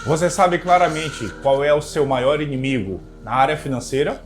Você sabe claramente qual é o seu maior inimigo na área financeira?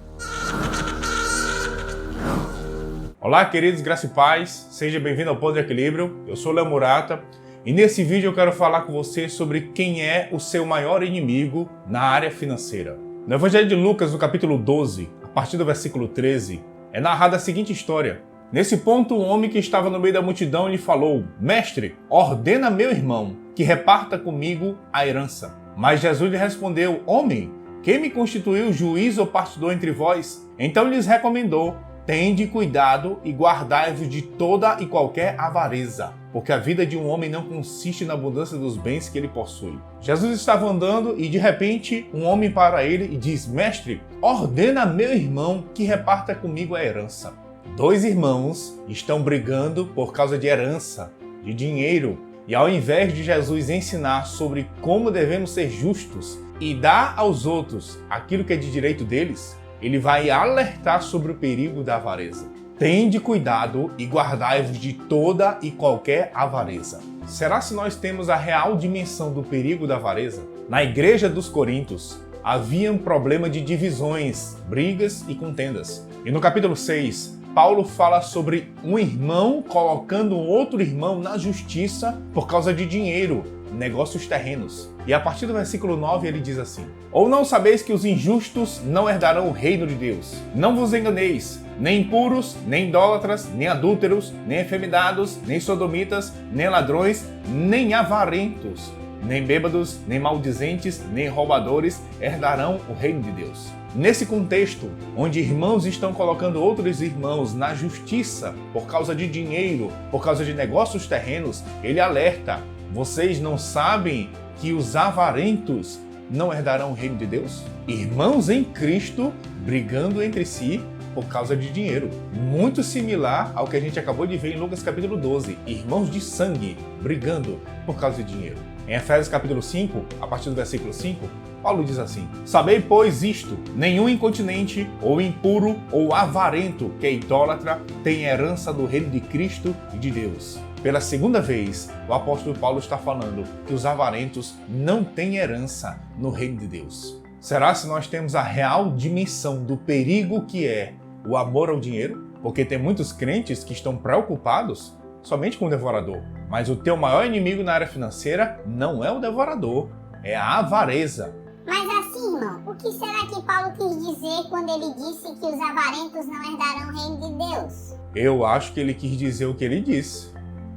Olá, queridos, graça e paz, seja bem-vindo ao Pão de Equilíbrio. Eu sou Léo Murata e nesse vídeo eu quero falar com você sobre quem é o seu maior inimigo na área financeira. No Evangelho de Lucas, no capítulo 12, a partir do versículo 13, é narrada a seguinte história. Nesse ponto, um homem que estava no meio da multidão lhe falou: Mestre, ordena meu irmão que reparta comigo a herança. Mas Jesus lhe respondeu: Homem, quem me constituiu juiz ou partidor entre vós? Então lhes recomendou: Tende cuidado e guardai-vos de toda e qualquer avareza, porque a vida de um homem não consiste na abundância dos bens que ele possui. Jesus estava andando e de repente um homem para ele e diz: Mestre, ordena meu irmão que reparta comigo a herança. Dois irmãos estão brigando por causa de herança, de dinheiro. E ao invés de Jesus ensinar sobre como devemos ser justos e dar aos outros aquilo que é de direito deles, ele vai alertar sobre o perigo da avareza. Tende cuidado e guardai-vos de toda e qualquer avareza. Será se nós temos a real dimensão do perigo da avareza? Na igreja dos Coríntios, havia um problema de divisões, brigas e contendas. E no capítulo 6, Paulo fala sobre um irmão colocando outro irmão na justiça por causa de dinheiro, negócios terrenos. E a partir do versículo 9 ele diz assim: Ou não sabeis que os injustos não herdarão o reino de Deus? Não vos enganeis, nem impuros, nem idólatras, nem adúlteros, nem efeminados, nem sodomitas, nem ladrões, nem avarentos, nem bêbados, nem maldizentes, nem roubadores herdarão o reino de Deus. Nesse contexto, onde irmãos estão colocando outros irmãos na justiça por causa de dinheiro, por causa de negócios terrenos, ele alerta: vocês não sabem que os avarentos não herdarão o reino de Deus? Irmãos em Cristo brigando entre si por causa de dinheiro. Muito similar ao que a gente acabou de ver em Lucas capítulo 12. Irmãos de sangue brigando por causa de dinheiro. Em Efésios capítulo 5, a partir do versículo 5, Paulo diz assim: Sabei, pois, isto, nenhum incontinente, ou impuro, ou avarento, que é idólatra, tem herança do reino de Cristo e de Deus. Pela segunda vez, o apóstolo Paulo está falando que os avarentos não têm herança no reino de Deus. Será se nós temos a real dimensão do perigo que é o amor ao dinheiro? Porque tem muitos crentes que estão preocupados somente com o devorador. Mas o teu maior inimigo na área financeira não é o devorador, é a avareza. Mas assim, irmão, o que será que Paulo quis dizer quando ele disse que os avarentos não herdarão o reino de Deus? Eu acho que ele quis dizer o que ele disse,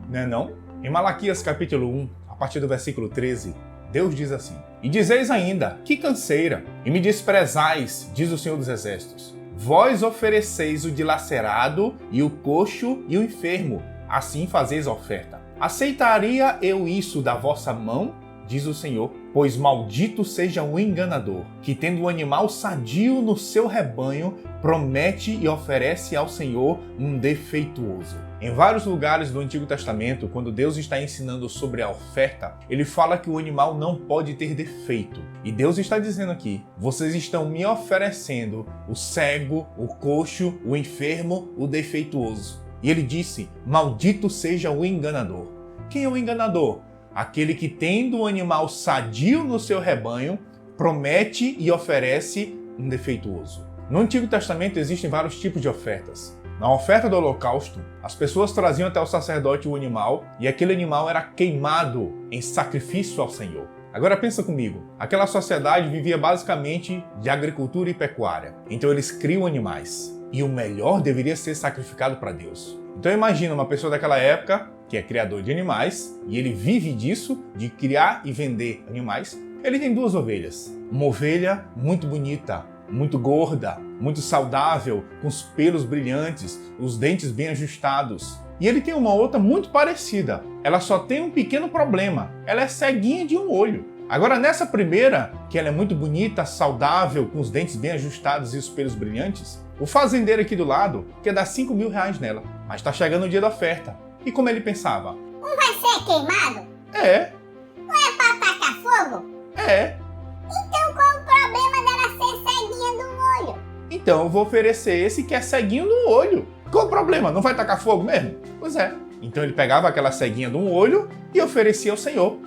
não é não? Em Malaquias capítulo 1, a partir do versículo 13, Deus diz assim: E dizeis ainda, que canseira, e me desprezais, diz o Senhor dos Exércitos. Vós ofereceis o dilacerado e o coxo e o enfermo, assim fazeis a oferta. Aceitaria eu isso da vossa mão? Diz o Senhor, pois maldito seja o enganador, que tendo um animal sadio no seu rebanho, promete e oferece ao Senhor um defeituoso. Em vários lugares do Antigo Testamento, quando Deus está ensinando sobre a oferta, ele fala que o animal não pode ter defeito. E Deus está dizendo aqui: vocês estão me oferecendo o cego, o coxo, o enfermo, o defeituoso. E ele disse: maldito seja o enganador. Quem é o enganador? Aquele que, tendo um animal sadio no seu rebanho, promete e oferece um defeituoso. No Antigo Testamento existem vários tipos de ofertas. Na oferta do holocausto, as pessoas traziam até o sacerdote o animal e aquele animal era queimado em sacrifício ao Senhor. Agora pensa comigo, aquela sociedade vivia basicamente de agricultura e pecuária. Então eles criam animais e o melhor deveria ser sacrificado para Deus. Então imagina uma pessoa daquela época que é criador de animais e ele vive disso, de criar e vender animais. Ele tem duas ovelhas. Uma ovelha muito bonita, muito gorda, muito saudável, com os pelos brilhantes, os dentes bem ajustados. E ele tem uma outra muito parecida. Ela só tem um pequeno problema. Ela é ceguinha de um olho. Agora nessa primeira, que ela é muito bonita, saudável, com os dentes bem ajustados e os pelos brilhantes, o fazendeiro aqui do lado quer dar 5 mil reais nela. Mas está chegando o dia da oferta. E como ele pensava? Um vai ser queimado? É. Não é pra tacar fogo? É. Então qual o problema dela ser ceguinha do olho? Então eu vou oferecer esse que é ceguinho no olho. Qual o problema? Não vai tacar fogo mesmo? Pois é. Então ele pegava aquela ceguinha de um olho e oferecia ao Senhor.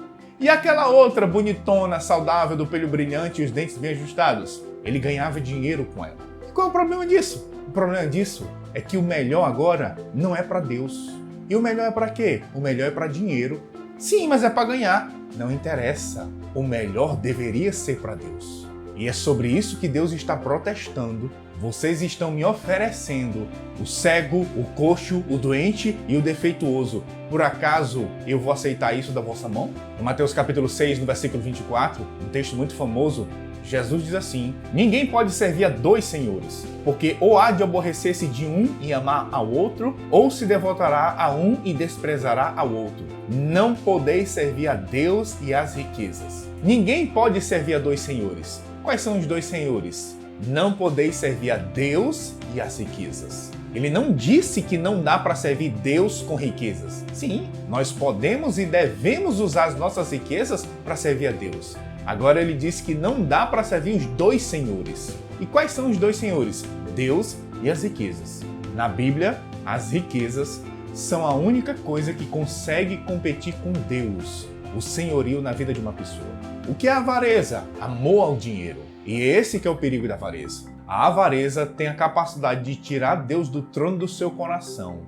E aquela outra bonitona, saudável, do pelo brilhante e os dentes bem ajustados? Ele ganhava dinheiro com ela. E qual é o problema disso? O problema disso é que o melhor agora não é para Deus. E o melhor é para quê? O melhor é para dinheiro. Sim, mas é para ganhar. Não interessa. O melhor deveria ser para Deus. E é sobre isso que Deus está protestando. Vocês estão me oferecendo o cego, o coxo, o doente e o defeituoso. Por acaso eu vou aceitar isso da vossa mão? Em Mateus capítulo 6, no versículo 24, um texto muito famoso, Jesus diz assim: ninguém pode servir a dois senhores, porque ou há de aborrecer-se de um e amar ao outro, ou se devotará a um e desprezará ao outro. Não podeis servir a Deus e às riquezas. Ninguém pode servir a dois senhores. Quais são os dois senhores? Não podeis servir a Deus e às riquezas. Ele não disse que não dá para servir Deus com riquezas. Sim, nós podemos e devemos usar as nossas riquezas para servir a Deus. Agora ele disse que não dá para servir os dois senhores. E quais são os dois senhores? Deus e as riquezas. Na Bíblia, as riquezas são a única coisa que consegue competir com Deus, o senhorio na vida de uma pessoa. O que é avareza? Amor ao dinheiro. E esse que é o perigo da avareza. A avareza tem a capacidade de tirar Deus do trono do seu coração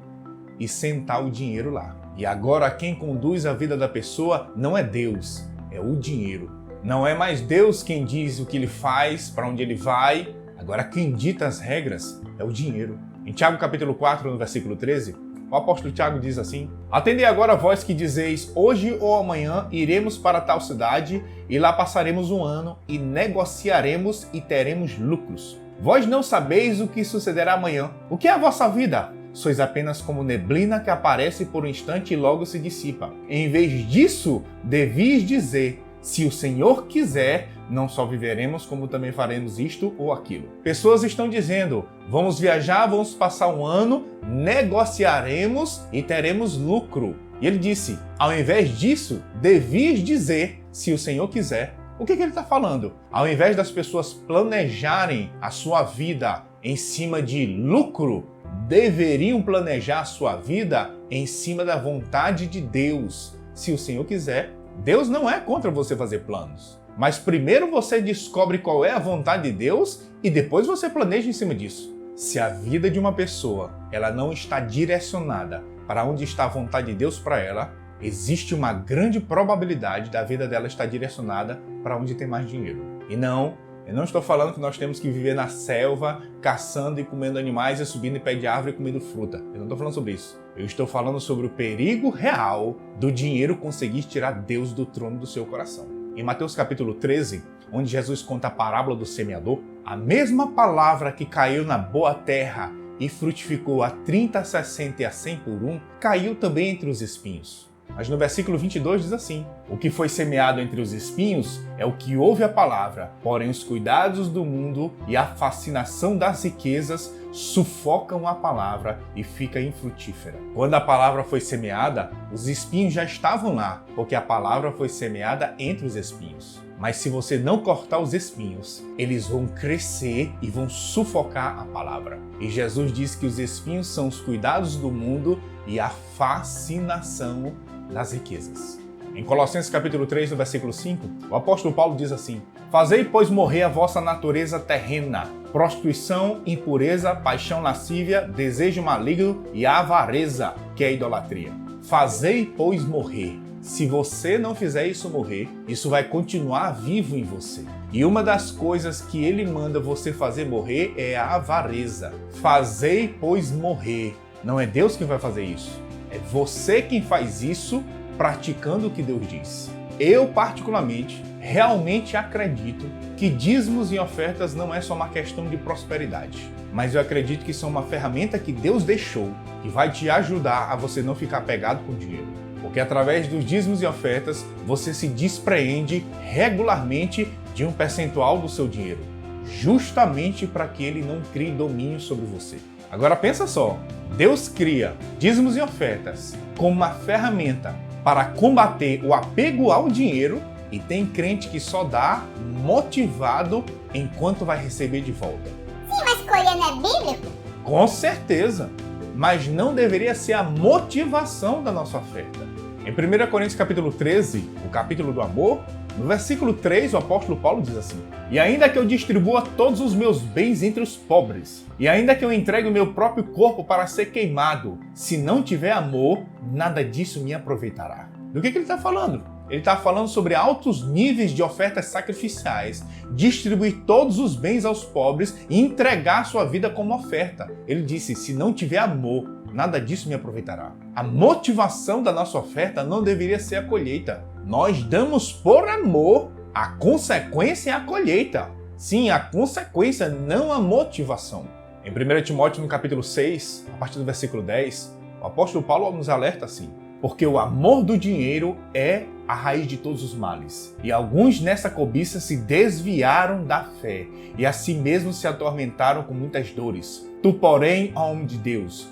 e sentar o dinheiro lá. E agora quem conduz a vida da pessoa não é Deus, é o dinheiro. Não é mais Deus quem diz o que ele faz, para onde ele vai. Agora quem dita as regras é o dinheiro. Em Tiago capítulo 4, no versículo 13, o apóstolo Tiago diz assim: atendei agora vós que dizeis, hoje ou amanhã iremos para tal cidade, e lá passaremos um ano, e negociaremos e teremos lucros. Vós não sabeis o que sucederá amanhã. O que é a vossa vida? Sois apenas como neblina que aparece por um instante e logo se dissipa. Em vez disso, devias dizer, se o Senhor quiser, não só viveremos, como também faremos isto ou aquilo. Pessoas estão dizendo, vamos viajar, vamos passar um ano, negociaremos e teremos lucro. E ele disse, ao invés disso, devias dizer, se o Senhor quiser. O que ele está falando? Ao invés das pessoas planejarem a sua vida em cima de lucro, deveriam planejar a sua vida em cima da vontade de Deus. Se o Senhor quiser, Deus não é contra você fazer planos. Mas primeiro você descobre qual é a vontade de Deus e depois você planeja em cima disso. Se a vida de uma pessoa ela não está direcionada para onde está a vontade de Deus para ela, existe uma grande probabilidade da vida dela estar direcionada para onde tem mais dinheiro. E não, eu não estou falando que nós temos que viver na selva, caçando e comendo animais e subindo em pé de árvore e comendo fruta. Eu não estou falando sobre isso. Eu estou falando sobre o perigo real do dinheiro conseguir tirar Deus do trono do seu coração. Em Mateus capítulo 13, onde Jesus conta a parábola do semeador, a mesma palavra que caiu na boa terra e frutificou a 30, 60 e a 100 por um, caiu também entre os espinhos. Mas no versículo 22 diz assim, o que foi semeado entre os espinhos é o que ouve a palavra, porém os cuidados do mundo e a fascinação das riquezas sufocam a palavra e fica infrutífera. Quando a palavra foi semeada, os espinhos já estavam lá, porque a palavra foi semeada entre os espinhos. Mas se você não cortar os espinhos, eles vão crescer e vão sufocar a palavra. E Jesus diz que os espinhos são os cuidados do mundo e a fascinação das riquezas. Em Colossenses capítulo 3, no versículo 5, o apóstolo Paulo diz assim, fazei, pois, morrer a vossa natureza terrena, prostituição, impureza, paixão lascívia, desejo maligno e avareza, que é a idolatria. Fazei, pois, morrer. Se você não fizer isso morrer, isso vai continuar vivo em você. E uma das coisas que ele manda você fazer morrer é a avareza. Fazei, pois, morrer. Não é Deus quem vai fazer isso. É você quem faz isso praticando o que Deus diz. Eu, particularmente, realmente acredito que dízimos e ofertas não é só uma questão de prosperidade. Mas eu acredito que são uma ferramenta que Deus deixou que vai te ajudar a você não ficar pegado com dinheiro. Porque através dos dízimos e ofertas, você se despreende regularmente de um percentual do seu dinheiro, justamente para que ele não crie domínio sobre você. Agora pensa só, Deus cria dízimos e ofertas como uma ferramenta para combater o apego ao dinheiro e tem crente que só dá motivado enquanto vai receber de volta. Sim, mas escolher não é bíblico? Com certeza, mas não deveria ser a motivação da nossa oferta. Em 1 Coríntios capítulo 13, o capítulo do amor, no versículo 3, o apóstolo Paulo diz assim: "E ainda que eu distribua todos os meus bens entre os pobres, e ainda que eu entregue o meu próprio corpo para ser queimado, se não tiver amor, nada disso me aproveitará." Do que ele está falando? Ele está falando sobre altos níveis de ofertas sacrificiais, distribuir todos os bens aos pobres e entregar sua vida como oferta. Ele disse: se não tiver amor, nada disso me aproveitará. A motivação da nossa oferta não deveria ser a colheita. Nós damos por amor, a consequência é a colheita. Sim, a consequência, não a motivação. Em 1 Timóteo, no capítulo 6, a partir do versículo 10, o apóstolo Paulo nos alerta assim: porque o amor do dinheiro é a raiz de todos os males. E alguns nessa cobiça se desviaram da fé e a si mesmos se atormentaram com muitas dores. Tu, porém, ó homem de Deus,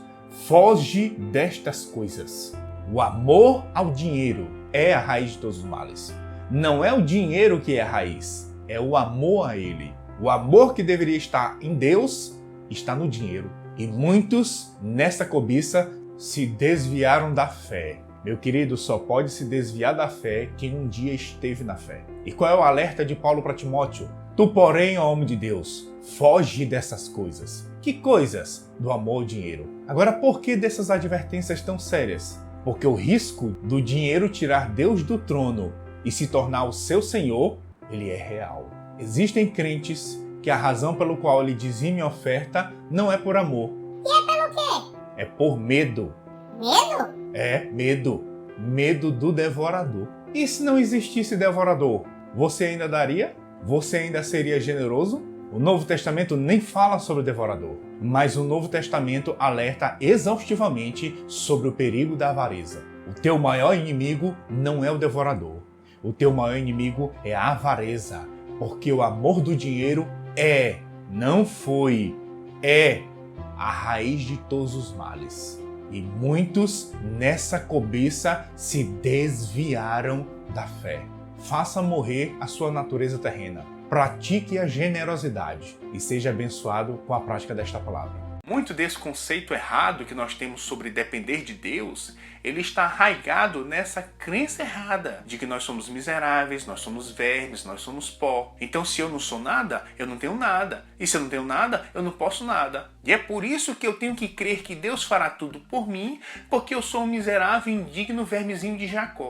foge destas coisas. O amor ao dinheiro é a raiz de todos os males. Não é o dinheiro que é a raiz, é o amor a ele. O amor que deveria estar em Deus está no dinheiro. E muitos nessa cobiça se desviaram da fé. Meu querido, só pode se desviar da fé quem um dia esteve na fé. E qual é o alerta de Paulo para Timóteo? Tu, porém, ó homem de Deus, foge dessas coisas. Que coisas? Do amor ao dinheiro. Agora, por que dessas advertências tão sérias? Porque o risco do dinheiro tirar Deus do trono e se tornar o seu senhor, ele é real. Existem crentes que a razão pelo qual ele dizime a oferta não é por amor. E é pelo quê? É por medo. Medo? É, medo. Medo do devorador. E se não existisse devorador, você ainda daria? Você ainda seria generoso? O Novo Testamento nem fala sobre o devorador, mas o Novo Testamento alerta exaustivamente sobre o perigo da avareza. O teu maior inimigo não é o devorador. O teu maior inimigo é a avareza, porque o amor do dinheiro não foi, é a raiz de todos os males. E muitos nessa cobiça se desviaram da fé. Faça morrer a sua natureza terrena. Pratique a generosidade e seja abençoado com a prática desta palavra. Muito desse conceito errado que nós temos sobre depender de Deus, ele está arraigado nessa crença errada de que nós somos miseráveis, nós somos vermes, nós somos pó. Então, se eu não sou nada, eu não tenho nada. E se eu não tenho nada, eu não posso nada. E é por isso que eu tenho que crer que Deus fará tudo por mim, porque eu sou um miserável e indigno vermezinho de Jacó.